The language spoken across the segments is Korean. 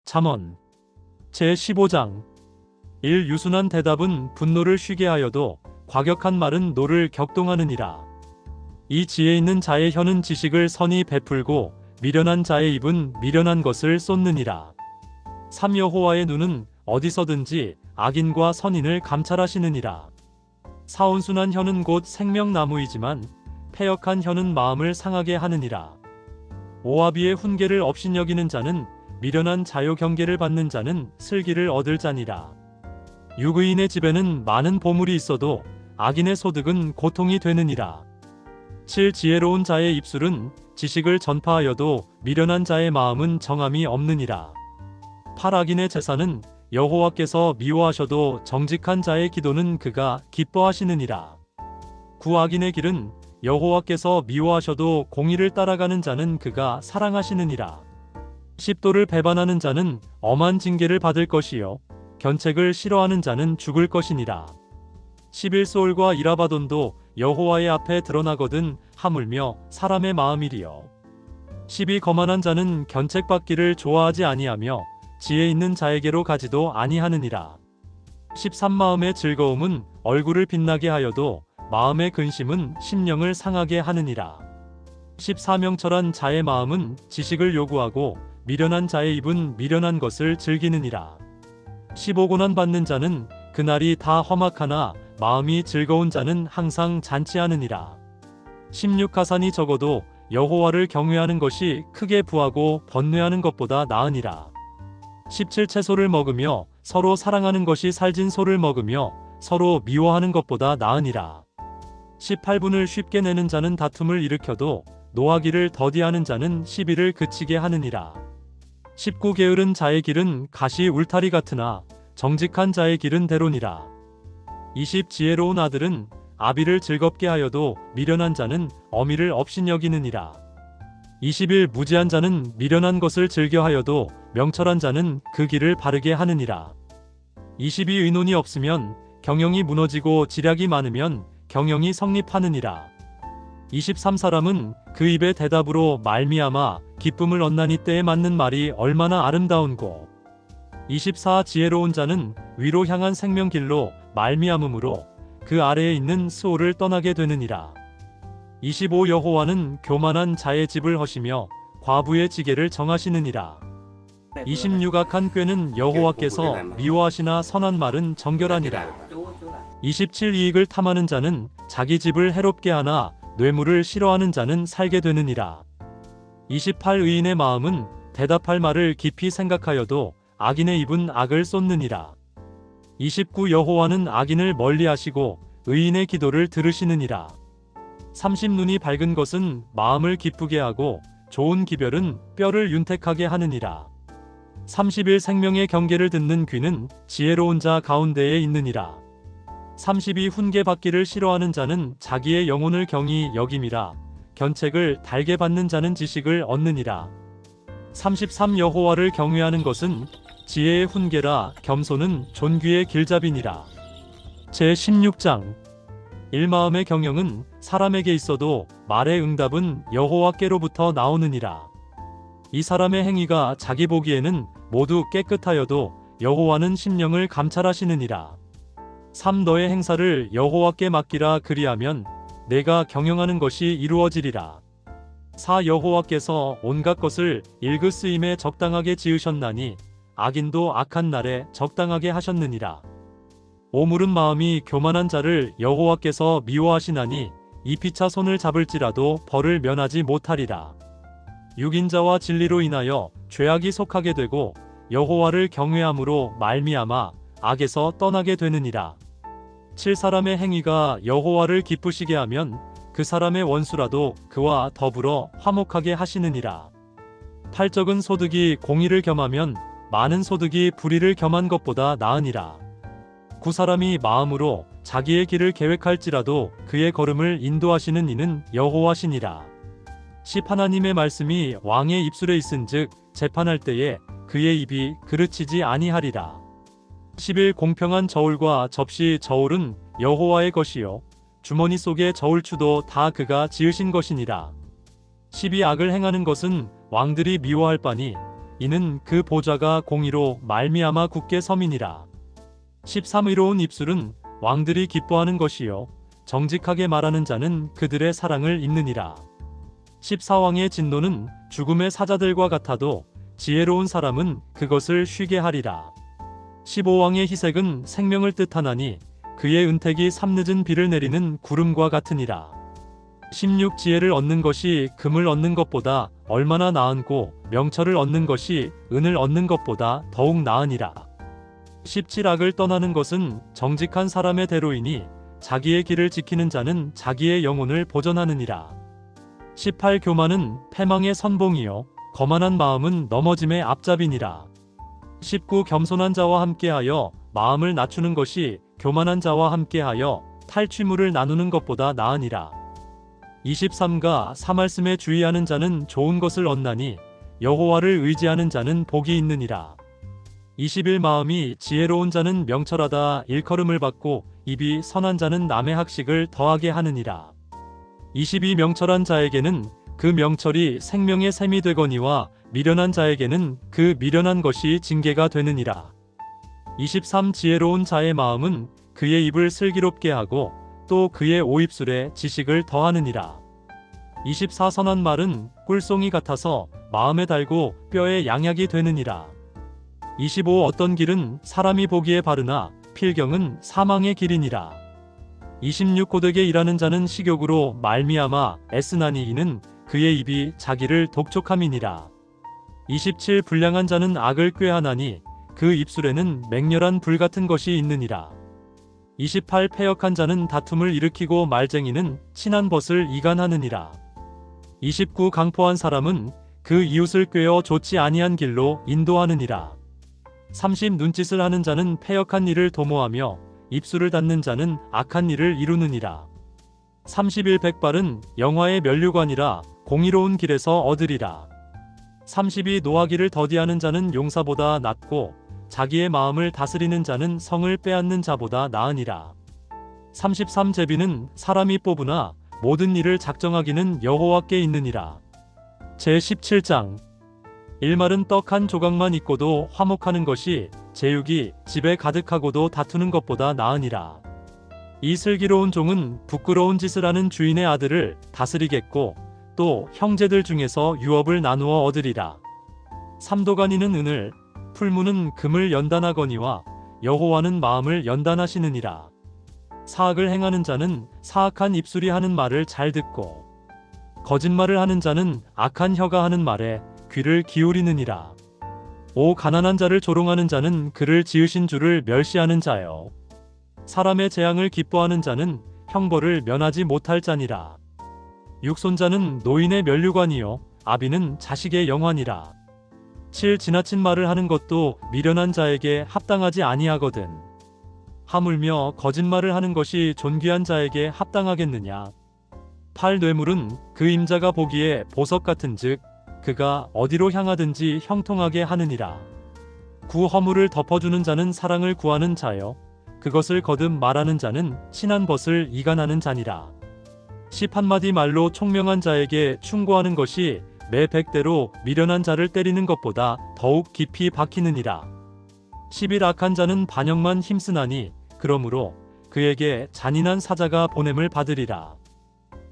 잠언 제15장 1. 유순한 대답은 분노를 쉬게 하여도 과격한 말은 노를 격동하느니라. 이 지혜 있는 자의 혀는 지식을 선히 베풀고 미련한 자의 입은 미련한 것을 쏟느니라. 3. 여호와의 눈은 어디서든지 악인과 선인을 감찰하시느니라. 4. 온순한 혀는 곧 생명나무이지만 패역한 혀는 마음을 상하게 하느니라. 오아비의 훈계를 업신여기는 자는 미련한 자요 경계를 받는 자는 슬기를 얻을 자니라. 유의인의 집에는 많은 보물이 있어도 악인의 소득은 고통이 되느니라. 7. 지혜로운 자의 입술은 지식을 전파하여도 미련한 자의 마음은 정함이 없느니라. 8. 악인의 제사는 여호와께서 미워하셔도 정직한 자의 기도는 그가 기뻐하시느니라. 9. 악인의 길은 여호와께서 미워하셔도 공의를 따라가는 자는 그가 사랑하시느니라. 10. 도를 배반하는 자는 엄한 징계를 받을 것이요 견책을 싫어하는 자는 죽을 것이니라. 11. 소울과 이라바돈도 여호와의 앞에 드러나거든 하물며 사람의 마음이리요. 12. 거만한 자는 견책받기를 좋아하지 아니하며 지혜 있는 자에게로 가지도 아니하느니라. 13. 마음의 즐거움은 얼굴을 빛나게 하여도 마음의 근심은 심령을 상하게 하느니라. 14. 명철한 자의 마음은 지식을 요구하고 미련한 자의 입은 미련한 것을 즐기느니라. 15. 고난 받는 자는 그날이 다 험악하나 마음이 즐거운 자는 항상 잔치하느니라. 16. 가산이 적어도 여호와를 경외하는 것이 크게 부하고 번뇌하는 것보다 나으니라. 17. 채소를 먹으며 서로 사랑하는 것이 살진 소를 먹으며 서로 미워하는 것보다 나으니라. 18. 분을 쉽게 내는 자는 다툼을 일으켜도 노하기를 더디하는 자는 시비를 그치게 하느니라. 19. 게으른 자의 길은 가시 울타리 같으나 정직한 자의 길은 대로니라. 20. 지혜로운 아들은 아비를 즐겁게 하여도 미련한 자는 어미를 업신여기느니라. 21. 무지한 자는 미련한 것을 즐겨하여도 명철한 자는 그 길을 바르게 하느니라. 22. 의논이 없으면 경영이 무너지고 지략이 많으면 경영이 성립하느니라. 23. 사람은 그 입의 대답으로 말미암아 기쁨을 얻나니 때에 맞는 말이 얼마나 아름다운고. 24. 지혜로운 자는 위로 향한 생명길로 말미암음으로 그 아래에 있는 스올을 떠나게 되느니라. 25. 여호와는 교만한 자의 집을 허시며 과부의 지게를 정하시느니라. 26. 악한 꾀는 여호와께서 미워하시나 선한 말은 정결하니라. 27. 이익을 탐하는 자는 자기 집을 해롭게 하나 뇌물을 싫어하는 자는 살게 되느니라. 28. 의인의 마음은 대답할 말을 깊이 생각하여도 악인의 입은 악을 쏟느니라. 29. 여호와는 악인을 멀리하시고 의인의 기도를 들으시느니라. 30. 눈이 밝은 것은 마음을 기쁘게 하고 좋은 기별은 뼈를 윤택하게 하느니라. 31. 생명의 경계를 듣는 귀는 지혜로운 자 가운데에 있느니라. 32. 훈계 받기를 싫어하는 자는 자기의 영혼을 경히 여김이라. 견책을 달게 받는 자는 지식을 얻느니라. 33. 여호와를 경외하는 것은 지혜의 훈계라. 겸손은 존귀의 길잡이니라. 제16장 1. 마음의 경영은 사람에게 있어도 말의 응답은 여호와께로부터 나오느니라. 이 사람의 행위가 자기 보기에는 모두 깨끗하여도 여호와는 심령을 감찰하시느니라. 3. 너의 행사를 여호와께 맡기라. 그리하면 내가 경영하는 것이 이루어지리라. 4. 여호와께서 온갖 것을 일그쓰임에 적당하게 지으셨나니 악인도 악한 날에 적당하게 하셨느니라. 5. 무른 마음이 교만한 자를 여호와께서 미워하시나니 이 피차 손을 잡을지라도 벌을 면하지 못하리라. 6. 인자와 진리로 인하여 죄악이 속하게 되고 여호와를 경외함으로 말미암아 악에서 떠나게 되느니라. 7. 사람의 행위가 여호와를 기쁘시게 하면 그 사람의 원수라도 그와 더불어 화목하게 하시느니라. 8. 적은 소득이 공의를 겸하면 많은 소득이 불의를 겸한 것보다 나으니라. 9. 사람이 마음으로 자기의 길을 계획할지라도 그의 걸음을 인도하시는 이는 여호와시니라. 10. 하나님의 말씀이 왕의 입술에 있은즉 재판할 때에 그의 입이 그르치지 아니하리라. 11. 공평한 저울과 접시 저울은 여호와의 것이요 주머니 속의 저울추도 다 그가 지으신 것이니라. 12. 악을 행하는 것은 왕들이 미워할 바니 이는 그 보좌가 공의로 말미암아 굳게 서민이라. 13 의로운 입술은 왕들이 기뻐하는 것이요 정직하게 말하는 자는 그들의 사랑을 잇느니라. 14 왕의 진노는 죽음의 사자들과 같아도 지혜로운 사람은 그것을 쉬게 하리라. 15 왕의 희색은 생명을 뜻하나니 그의 은택이 삼늦은 비를 내리는 구름과 같으니라. 16 지혜를 얻는 것이 금을 얻는 것보다 얼마나 나은고 명철을 얻는 것이 은을 얻는 것보다 더욱 나으니라. 17 악을 떠나는 것은 정직한 사람의 대로이니 자기의 길을 지키는 자는 자기의 영혼을 보전하느니라. 18 교만은 패망의 선봉이요 거만한 마음은 넘어짐의 앞잡이니라. 19 겸손한 자와 함께하여 마음을 낮추는 것이 교만한 자와 함께하여 탈취물을 나누는 것보다 나으니라. 23가 사말씀에 주의하는 자는 좋은 것을 얻나니 여호와를 의지하는 자는 복이 있느니라. 21 마음이 지혜로운 자는 명철하다 일컬음을 받고 입이 선한 자는 남의 학식을 더하게 하느니라. 22 명철한 자에게는 그 명철이 생명의 샘이 되거니와 미련한 자에게는 그 미련한 것이 징계가 되느니라. 23 지혜로운 자의 마음은 그의 입을 슬기롭게 하고 또 그의 오입술에 지식을 더하느니라. 24 선한 말은 꿀송이 같아서 마음에 달고 뼈에 양약이 되느니라. 25 어떤 길은 사람이 보기에 바르나 필경은 사망의 길이니라. 26 고되게 일하는 자는 식욕으로 말미암아 애쓰나니 이는 그의 입이 자기를 독촉함이니라. 27 불량한 자는 악을 꾀하나니 그 입술에는 맹렬한 불같은 것이 있느니라. 28 패역한 자는 다툼을 일으키고 말쟁이는 친한 벗을 이간하느니라. 29 강포한 사람은 그 이웃을 꾀어 좋지 아니한 길로 인도하느니라. 30 눈짓을 하는 자는 패역한 일을 도모하며 입술을 닫는 자는 악한 일을 이루느니라. 31 백발은 영화의 면류관이라 공의로운 길에서 얻으리라. 32 노하기를 더디하는 자는 용사보다 낫고 자기의 마음을 다스리는 자는 성을 빼앗는 자보다 나으니라. 33 제비는 사람이 뽑으나 모든 일을 작정하기는 여호와께 있느니라. 제17장 일말은 떡 한 조각만 있고도 화목하는 것이 제육이 집에 가득하고도 다투는 것보다 나으니라. 이 슬기로운 종은 부끄러운 짓을 하는 주인의 아들을 다스리겠고 또 형제들 중에서 유업을 나누어 얻으리라. 삼도가니는 은을 풀무는 금을 연단하거니와 여호와는 마음을 연단하시느니라. 사악을 행하는 자는 사악한 입술이 하는 말을 잘 듣고 거짓말을 하는 자는 악한 혀가 하는 말에 귀를 기울이느니라. 오 가난한 자를 조롱하는 자는 그를 지으신 주를 멸시하는 자여. 사람의 재앙을 기뻐하는 자는 형벌을 면하지 못할 자니라. 육손자는 노인의 면류관이요 아비는 자식의 영환이라. 7 지나친 말을 하는 것도 미련한 자에게 합당하지 아니하거든. 하물며 거짓말을 하는 것이 존귀한 자에게 합당하겠느냐. 8 뇌물은 그 임자가 보기에 보석 같은즉 그가 어디로 향하든지 형통하게 하느니라. 9 허물을 덮어주는 자는 사랑을 구하는 자여 그것을 거듭 말하는 자는 친한 벗을 이간하는 자니라. 10 한마디 말로 총명한 자에게 충고하는 것이 매 100대로 미련한 자를 때리는 것보다 더욱 깊이 박히느니라. 11 악한 자는 반역만 힘쓰나니 그러므로 그에게 잔인한 사자가 보냄을 받으리라.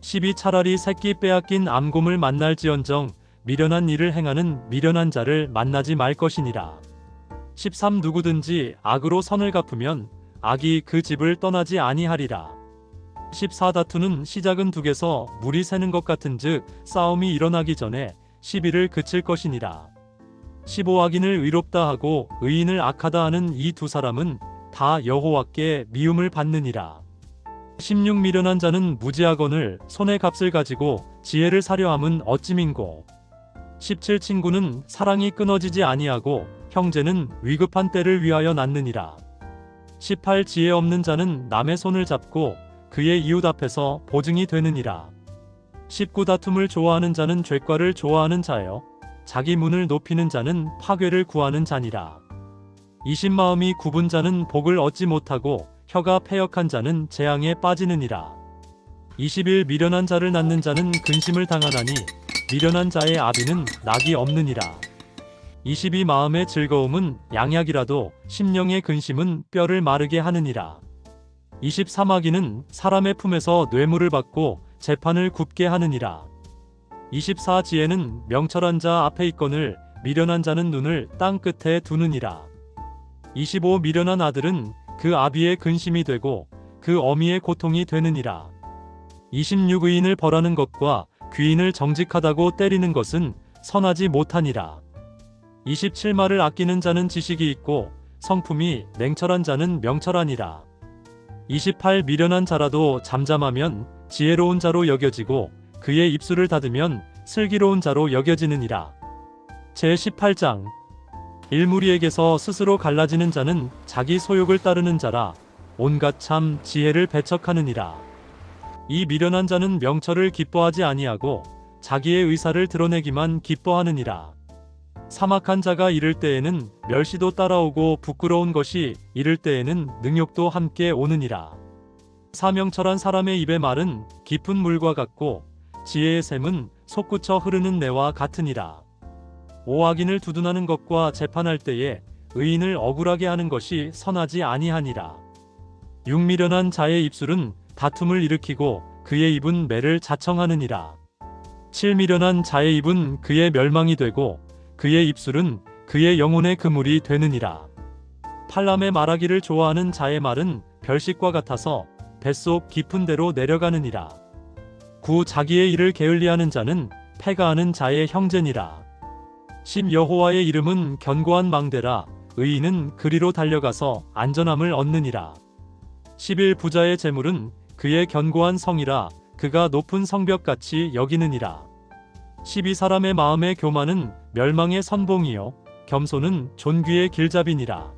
12 차라리 새끼 빼앗긴 암곰을 만날지언정 미련한 일을 행하는 미련한 자를 만나지 말 것이니라. 13 누구든지 악으로 선을 갚으면 악이 그 집을 떠나지 아니하리라. 14 다투는 시작은 둑에서 물이 새는 것 같은즉 싸움이 일어나기 전에 시비를 그칠 것이니라. 15 악인을 의롭다 하고 의인을 악하다 하는 이 두 사람은 다 여호와께 미움을 받느니라. 16 미련한 자는 무지하거늘 손의 값을 가지고 지혜를 사려 함은 어찌민고. 17 친구는 사랑이 끊어지지 아니하고 형제는 위급한 때를 위하여 낳느니라. 18 지혜 없는 자는 남의 손을 잡고 그의 이웃 앞에서 보증이 되느니라. 19 다툼을 좋아하는 자는 죄과를 좋아하는 자여 자기 문을 높이는 자는 파괴를 구하는 자니라. 20 마음이 굽은 자는 복을 얻지 못하고 혀가 패역한 자는 재앙에 빠지느니라. 21 미련한 자를 낳는 자는 근심을 당하나니 미련한 자의 아비는 낙이 없느니라. 22 마음의 즐거움은 양약이라도 심령의 근심은 뼈를 마르게 하느니라. 23 악인은 사람의 품에서 뇌물을 받고 재판을 굽게 하느니라. 24 지혜는 명철한 자 앞에 있거늘 미련한 자는 눈을 땅 끝에 두느니라. 25 미련한 아들은 그 아비의 근심이 되고 그 어미의 고통이 되느니라. 26 의인을 벌하는 것과 귀인을 정직하다고 때리는 것은 선하지 못하니라. 27 말을 아끼는 자는 지식이 있고 성품이 냉철한 자는 명철하니라. 28 미련한 자라도 잠잠하면 지혜로운 자로 여겨지고 그의 입술을 닫으면 슬기로운 자로 여겨지느니라. 제18장 일무리에게서 스스로 갈라지는 자는 자기 소욕을 따르는 자라 온갖 참 지혜를 배척하느니라. 이 미련한 자는 명철을 기뻐하지 아니하고 자기의 의사를 드러내기만 기뻐하느니라. 사막한 자가 이를 때에는 멸시도 따라오고 부끄러운 것이 이를 때에는 능욕도 함께 오느니라. 사명철한 사람의 입의 말은 깊은 물과 같고 지혜의 샘은 솟구쳐 흐르는 내와 같으니라. 오악인을 두둔하는 것과 재판할 때에 의인을 억울하게 하는 것이 선하지 아니하니라. 육미련한 자의 입술은 다툼을 일으키고 그의 입은 매를 자청하느니라. 칠미련한 자의 입은 그의 멸망이 되고 그의 입술은 그의 영혼의 그물이 되느니라. 팔람의 말하기를 좋아하는 자의 말은 별식과 같아서 뱃속 깊은 데로 내려가느니라. 구 자기의 일을 게을리하는 자는 패가하는 자의 형제니라. 10 여호와의 이름은 견고한 망대라 의인은 그리로 달려가서 안전함을 얻느니라. 11 부자의 재물은 그의 견고한 성이라 그가 높은 성벽같이 여기느니라. 12 사람의 마음의 교만은 멸망의 선봉이요 겸손은 존귀의 길잡이니라.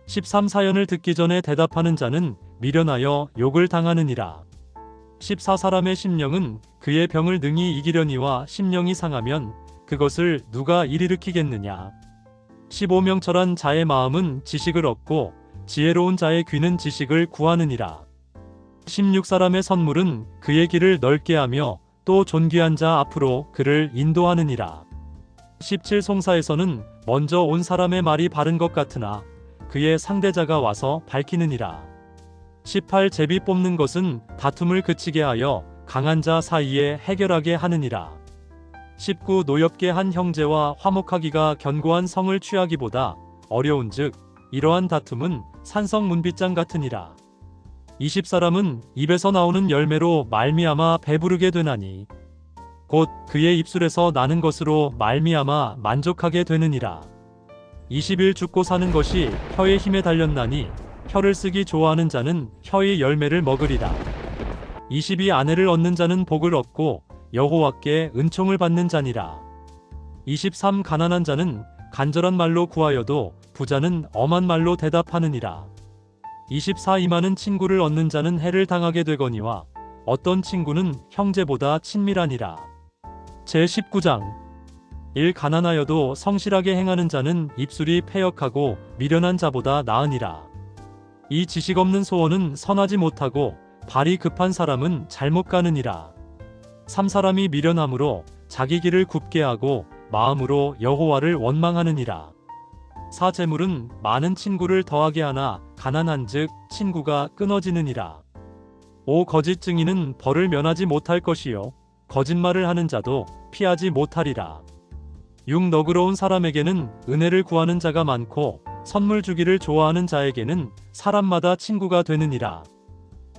13 사연을 듣기 전에 대답하는 자는 미련하여 욕을 당하느니라. 14 사람의 심령은 그의 병을 능히 이기려니와 심령이 상하면 그것을 누가 일으키겠느냐. 15 명철한 자의 마음은 지식을 얻고 지혜로운 자의 귀는 지식을 구하느니라. 16 사람의 선물은 그의 길을 넓게 하며 또 존귀한 자 앞으로 그를 인도하느니라. 17 송사에서는 먼저 온 사람의 말이 바른 것 같으나 그의 상대자가 와서 밝히느니라. 18 제비 뽑는 것은 다툼을 그치게 하여 강한 자 사이에 해결하게 하느니라. 19 노엽게 한 형제와 화목하기가 견고한 성을 취하기보다 어려운즉 이러한 다툼은 산성 문빗장 같으니라. 20 사람은 입에서 나오는 열매로 말미암아 배부르게 되나니 곧 그의 입술에서 나는 것으로 말미암아 만족하게 되느니라. 21 죽고 사는 것이 혀의 힘에 달렸나니 혀를 쓰기 좋아하는 자는 혀의 열매를 먹으리라. 22 아내를 얻는 자는 복을 얻고 여호와께 은총을 받는 자니라. 23 가난한 자는 간절한 말로 구하여도 부자는 엄한 말로 대답하느니라. 24 이만은 친구를 얻는 자는 해를 당하게 되거니와 어떤 친구는 형제보다 친밀하니라. 제19장 1 가난하여도 성실하게 행하는 자는 입술이 패역하고 미련한 자보다 나으니라. 이 지식 없는 소원은 선하지 못하고 발이 급한 사람은 잘못 가느니라. 3 사람이 미련함으로 자기 길을 굽게 하고 마음으로 여호와를 원망하느니라. 4 재물은 많은 친구를 더하게 하나 가난한즉 친구가 끊어지느니라. 5 거짓 증인은 벌을 면하지 못할 것이요 거짓말을 하는 자도 피하지 못하리라. 6 너그러운 사람에게는 은혜를 구하는 자가 많고 선물 주기를 좋아하는 자에게는 사람마다 친구가 되느니라.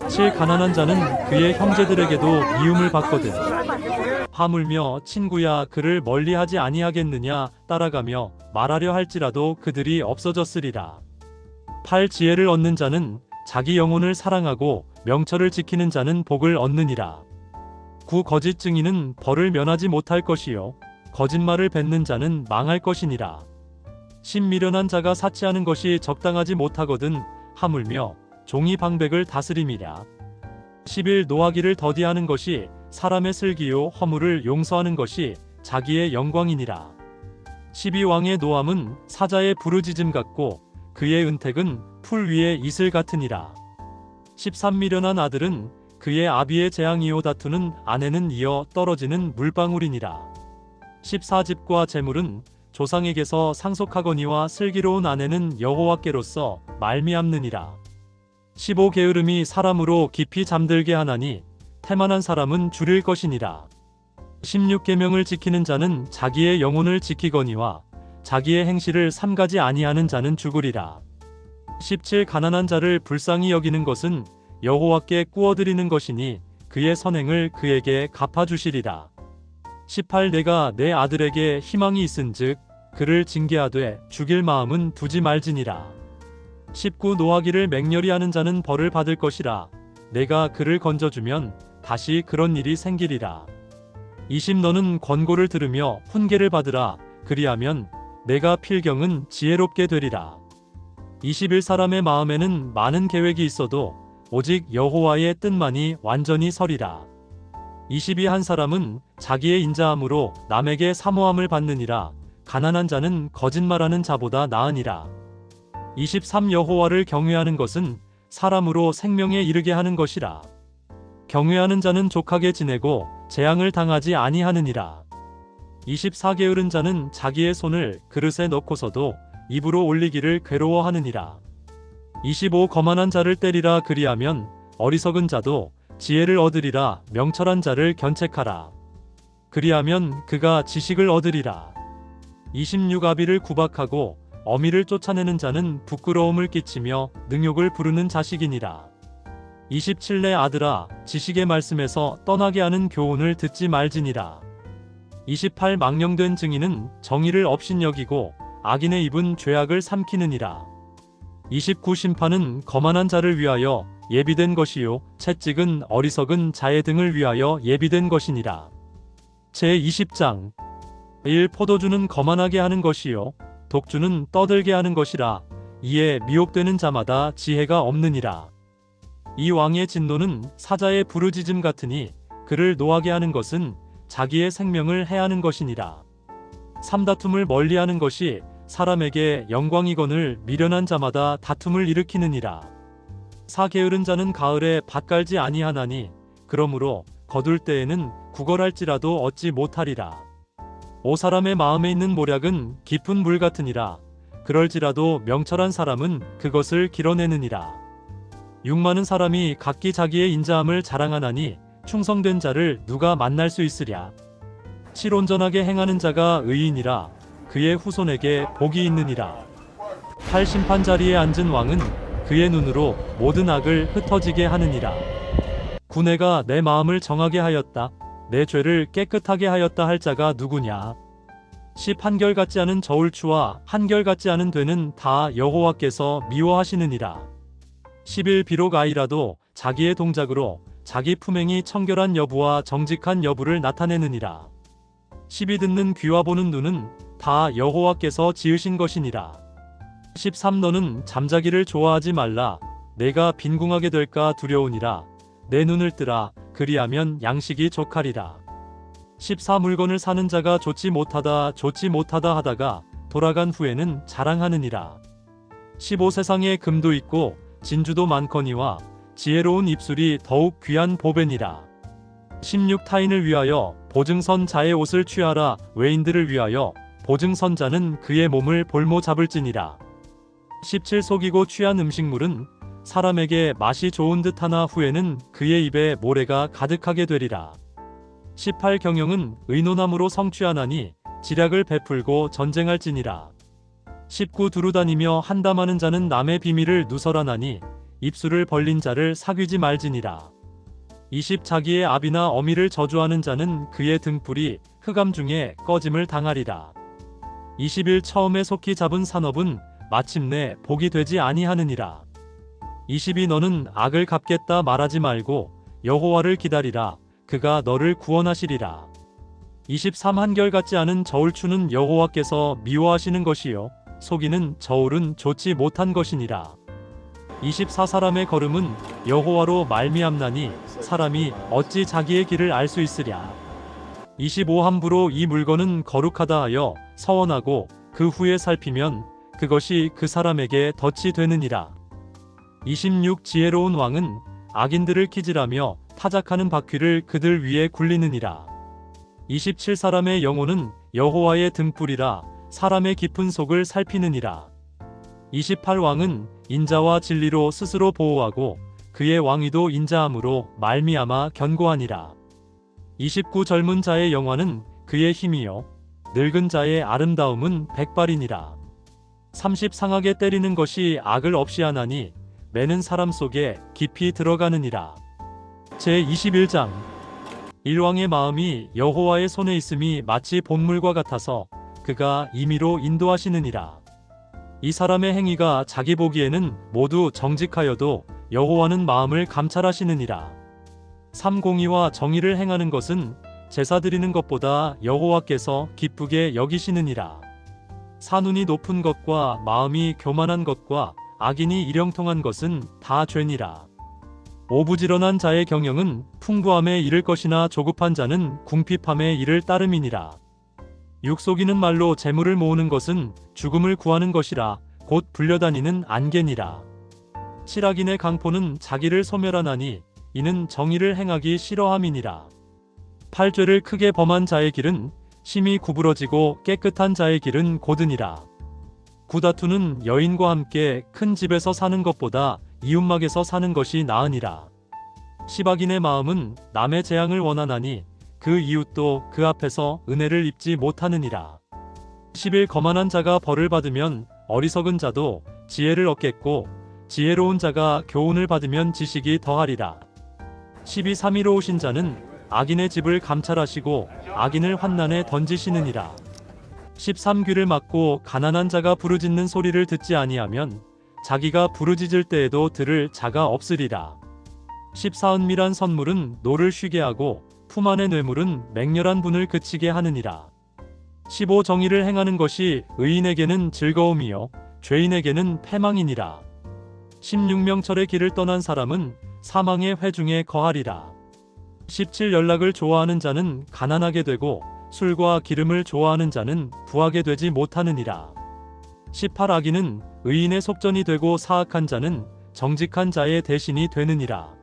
7 가난한 자는 그의 형제들에게도 미움을 받거든. 하물며 친구야 그를 멀리하지 아니하겠느냐 따라가며 말하려 할지라도 그들이 없어졌으리라. 8 지혜를 얻는 자는 자기 영혼을 사랑하고 명철을 지키는 자는 복을 얻느니라. 9 거짓 증인은 벌을 면하지 못할 것이요 거짓말을 뱉는 자는 망할 것이니라. 10 미련한 자가 사치하는 것이 적당하지 못하거든 하물며 종이 방백을 다스림이랴. 11 노하기를 더디하는 것이 사람의 슬기요 허물을 용서하는 것이 자기의 영광이니라. 12 왕의 노함은 사자의 부르짖음 같고 그의 은택은 풀 위의 이슬 같으니라. 13 미련한 아들은 그의 아비의 재앙이요 다투는 아내는 이어 떨어지는 물방울이니라. 14 집과 재물은 조상에게서 상속하거니와 슬기로운 아내는 여호와께로서 말미암느니라. 15게으름이 사람으로 깊이 잠들게 하나니 태만한 사람은 줄일 것이니라. 16계명을 지키는 자는 자기의 영혼을 지키거니와 자기의 행실을 삼가지 아니하는 자는 죽으리라. 17 가난한 자를 불쌍히 여기는 것은 여호와께 꾸어드리는 것이니 그의 선행을 그에게 갚아주시리라. 18 내가 내 아들에게 희망이 있은즉 그를 징계하되 죽일 마음은 두지 말지니라. 19 노하기를 맹렬히 하는 자는 벌을 받을 것이라. 내가 그를 건져주면 다시 그런 일이 생기리라. 20 너는 권고를 들으며 훈계를 받으라. 그리하면 내가 필경은 지혜롭게 되리라. 21 사람의 마음에는 많은 계획이 있어도 오직 여호와의 뜻만이 완전히 서리라. 22 한 사람은 자기의 인자함으로 남에게 사모함을 받느니라. 가난한 자는 거짓말하는 자보다 나으니라. 23 여호와를 경외하는 것은 사람으로 생명에 이르게 하는 것이라. 경외하는 자는 족하게 지내고 재앙을 당하지 아니하느니라. 24 게으른 자는 자기의 손을 그릇에 넣고서도 입으로 올리기를 괴로워하느니라. 25 거만한 자를 때리라. 그리하면 어리석은 자도 지혜를 얻으리라. 명철한 자를 견책하라. 그리하면 그가 지식을 얻으리라. 26 아비를 구박하고 어미를 쫓아내는 자는 부끄러움을 끼치며 능욕을 부르는 자식이니라. 27 내 아들아 지식의 말씀에서 떠나게 하는 교훈을 듣지 말지니라. 28 망령된 증인은 정의를 업신여기고 악인의 입은 죄악을 삼키느니라. 29 심판은 거만한 자를 위하여 예비된 것이요 채찍은 어리석은 자의 등을 위하여 예비된 것이니라. 제20장 1 포도주는 거만하게 하는 것이요 독주는 떠들게 하는 것이라. 이에 미혹되는 자마다 지혜가 없느니라. 이 왕의 진노는 사자의 부르짖음 같으니 그를 노하게 하는 것은 자기의 생명을 해하는 것이니라. 삼다툼을 멀리하는 것이 사람에게 영광이거늘 미련한 자마다 다툼을 일으키느니라. 4 게으른 자는 가을에 밭 갈지 아니하나니 그러므로 거둘 때에는 구걸할지라도 얻지 못하리라. 5 사람의 마음에 있는 모략은 깊은 물 같으니라. 그럴지라도 명철한 사람은 그것을 길어내느니라. 6 많은 사람이 각기 자기의 인자함을 자랑하나니 충성된 자를 누가 만날 수 있으랴. 7 온전하게 행하는 자가 의인이라. 그의 후손에게 복이 있느니라. 8 심판 자리에 앉은 왕은 그의 눈으로 모든 악을 흩어지게 하느니라. 9 내가 내 마음을 정하게 하였다. 내 죄를 깨끗하게 하였다 할 자가 누구냐. 10 한결같지 않은 저울추와 한결같지 않은 되는 다 여호와께서 미워하시느니라. 11 비록 아이라도 자기의 동작으로 자기 품행이 청결한 여부와 정직한 여부를 나타내느니라. 12 듣는 귀와 보는 눈은 다 여호와께서 지으신 것이니라. 13 너는 잠자기를 좋아하지 말라. 내가 빈궁하게 될까 두려우니라. 내 눈을 뜨라. 그리하면 양식이 족하리라. 14 물건을 사는 자가 좋지 못하다 하다가 돌아간 후에는 자랑하느니라. 15 세상에 금도 있고 진주도 많거니와 지혜로운 입술이 더욱 귀한 보배니라. 16 타인을 위하여 보증선 자의 옷을 취하라. 외인들을 위하여 보증선자는 그의 몸을 볼모 잡을지니라. 17 속이고 취한 음식물은 사람에게 맛이 좋은 듯하나 후에는 그의 입에 모래가 가득하게 되리라. 18 경영은 의논함으로 성취하나니 지략을 베풀고 전쟁할지니라. 19 두루다니며 한담하는 자는 남의 비밀을 누설하나니 입술을 벌린 자를 사귀지 말지니라. 20 자기의 아비나 어미를 저주하는 자는 그의 등불이 흑암 중에 꺼짐을 당하리라. 21 처음에 속히 잡은 산업은 마침내 복이 되지 아니하느니라. 22 너는 악을 갚겠다 말하지 말고 여호와를 기다리라. 그가 너를 구원하시리라. 23 한결같지 않은 저울추는 여호와께서 미워하시는 것이요 속이는 저울은 좋지 못한 것이니라. 24 사람의 걸음은 여호와로 말미암나니 사람이 어찌 자기의 길을 알 수 있으랴. 25 함부로 이 물건은 거룩하다 하여 서원하고 그 후에 살피면 그것이 그 사람에게 덫이 되느니라. 26 지혜로운 왕은 악인들을 키질하며 타작하는 바퀴를 그들 위에 굴리느니라. 27 사람의 영혼은 여호와의 등불이라. 사람의 깊은 속을 살피느니라. 28왕은 인자와 진리로 스스로 보호하고 그의 왕위도 인자함으로 말미암아 견고하니라. 29 젊은 자의 영화는 그의 힘이요 늙은 자의 아름다움은 백발이니라. 30 상하게 때리는 것이 악을 없이 하나니 매는 사람 속에 깊이 들어가느니라. 제21장 일왕의 마음이 여호와의 손에 있음이 마치 본물과 같아서 그가 임의로 인도하시느니라. 이 사람의 행위가 자기 보기에는 모두 정직하여도 여호와는 마음을 감찰하시느니라. 삼공의와 정의를 행하는 것은 제사 드리는 것보다 여호와께서 기쁘게 여기시느니라. 산운이 높은 것과 마음이 교만한 것과 악인이 일형통한 것은 다 죄니라. 오부지런한 자의 경영은 풍부함에 이를 것이나 조급한 자는 궁핍함에 이를 따름이니라. 육속이는 말로 재물을 모으는 것은 죽음을 구하는 것이라 곧 불려다니는 안개니라. 실악인의 강포는 자기를 소멸하나니 이는 정의를 행하기 싫어함이니라. 팔죄를 크게 범한 자의 길은 심히 구부러지고 깨끗한 자의 길은 고드니라. 구다투는 여인과 함께 큰 집에서 사는 것보다 이웃막에서 사는 것이 나으니라. 시박인의 마음은 남의 재앙을 원하나니 그 이웃도 그 앞에서 은혜를 입지 못하느니라. 10일 거만한 자가 벌을 받으면 어리석은 자도 지혜를 얻겠고 지혜로운 자가 교훈을 받으면 지식이 더하리라. 12 삼위로우신 자는 악인의 집을 감찰하시고 악인을 환난에 던지시느니라. 13 귀를 막고 가난한 자가 부르짖는 소리를 듣지 아니하면 자기가 부르짖을 때에도 들을 자가 없으리라. 14 은밀한 선물은 노를 쉬게 하고 품 안의 뇌물은 맹렬한 분을 그치게 하느니라. 15 정의를 행하는 것이 의인에게는 즐거움이요 죄인에게는 패망이니라. 16 명철의 길을 떠난 사람은 사망의 회중에 거하리라. 17 연락을 좋아하는 자는 가난하게 되고 술과 기름을 좋아하는 자는 부하게 되지 못하느니라. 18 악인은 의인의 속전이 되고 사악한 자는 정직한 자의 대신이 되느니라.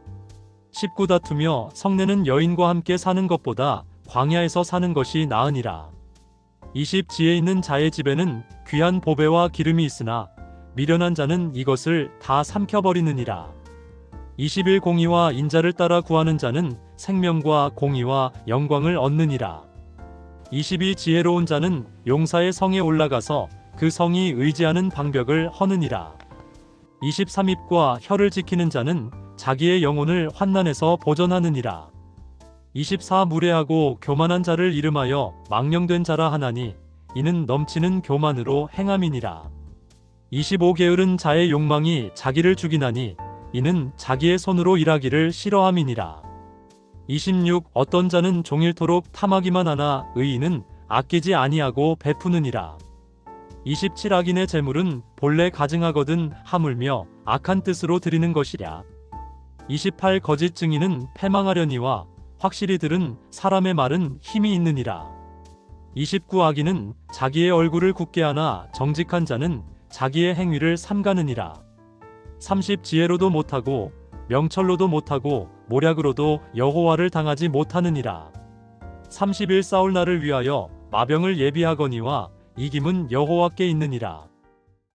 19 다투며 성내는 여인과 함께 사는 것보다 광야에서 사는 것이 나으니라. 20 지혜 있는 자의 집에는 귀한 보배와 기름이 있으나 미련한 자는 이것을 다 삼켜버리느니라. 21 공의와 인자를 따라 구하는 자는 생명과 공의와 영광을 얻느니라. 22 지혜로운 자는 용사의 성에 올라가서 그 성이 의지하는 방벽을 허느니라. 23 입과 혀를 지키는 자는 자기의 영혼을 환난에서 보전하느니라. 24 무례하고 교만한 자를 이름하여 망령된 자라 하나니 이는 넘치는 교만으로 행함이니라. 25 게으른 자의 욕망이 자기를 죽이나니 이는 자기의 손으로 일하기를 싫어함이니라. 26 어떤 자는 종일토록 탐하기만 하나 의인은 아끼지 아니하고 베푸느니라. 27 악인의 재물은 본래 가증하거든 하물며 악한 뜻으로 드리는 것이랴. 28 거짓 증인은 패망하려니와 확실히 들은 사람의 말은 힘이 있느니라. 29 악인은 자기의 얼굴을 굳게 하나 정직한 자는 자기의 행위를 삼가느니라. 30 지혜로도 못하고 명철로도 못하고 모략으로도 여호와를 당하지 못하느니라. 31 싸울 날을 위하여 마병을 예비하거니와 이김은 여호와께 있느니라.